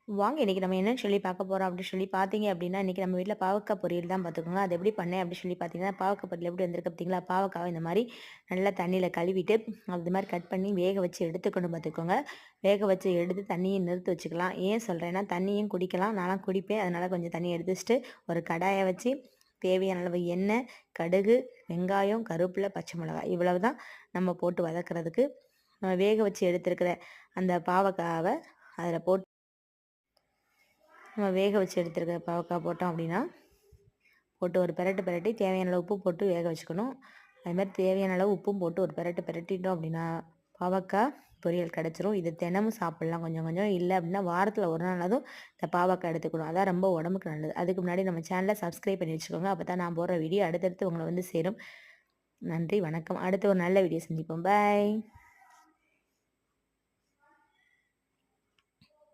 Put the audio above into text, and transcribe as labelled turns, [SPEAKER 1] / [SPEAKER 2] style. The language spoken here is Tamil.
[SPEAKER 1] வாங்க இன்னைக்கு நம்ம என்னன்னு சொல்லி பார்க்க போறோம் அப்படின்னு சொல்லி பார்த்தீங்க அப்படின்னா, இன்னைக்கு நம்ம வீட்ல பாவக்காய் பொரியல் தான் பார்த்துக்கோங்க. அது எப்படி பண்ணேன் அப்படின்னு சொல்லி பார்த்தீங்கன்னா, பாவக்காய் பொரியல் எப்படி வந்திருக்கு பார்த்தீங்களா? பாவக்காவ இந்த மாரி நல்லா தண்ணீல கழுவிட்டு, அது மாரி கட் பண்ணி வேக வச்சு எடுத்துக்கணும் பார்த்துக்கோங்க. வேக வச்சு எடுத்து தண்ணிய நிறுத்தி வச்சுக்கலாம். ஏன் சொல்றேன்னா, தண்ணியும் குடிக்கலாம். நான்லாம் குடிப்பேன். அதனால கொஞ்சம் தண்ணி எடுத்து வச்சுட்டு, ஒரு கடாய வச்சு தேவையான அளவு எண்ணெய், கடுகு, வெங்காயம், கருவேப்பில, பச்சை மிளகாய் இவ்வளவு தான் நம்ம போட்டு வதக்குறதுக்கு. வேக வச்சு எடுத்திருக்கிற அந்த பாவக்காவ அதில போட்டு நம்ம வேக வச்சு எடுத்துருக்க பாவக்காய் போட்டோம் அப்படின்னா, போட்டு ஒரு பெரட்டு பெரட்டி தேவையான அளவு உப்பு போட்டு வேக வச்சுக்கணும். அதுமாதிரி தேவையான அளவு உப்பும் போட்டு ஒரு பெரட்டு பெரட்டிட்டோம் அப்படின்னா, பாவக்காய் பொரியல் கிடச்சிரும். இது தினமும் சாப்பிட்லாம் கொஞ்சம் கொஞ்சம். இல்லை அப்படின்னா வாரத்தில் ஒரு நாளாவது இந்த பாவக்காய் எடுத்துக்கணும். அதான் ரொம்ப உடம்புக்கு நல்லது. அதுக்கு முன்னாடி நம்ம சேனலை சப்ஸ்கிரைப் பண்ணி வச்சுக்கோங்க. அப்போ தான் நான் போடுற வீடியோ அடுத்தடுத்து உங்களை வந்து சேரும். நன்றி, வணக்கம். அடுத்து ஒரு நல்ல வீடியோ சந்திப்போம். பாய்.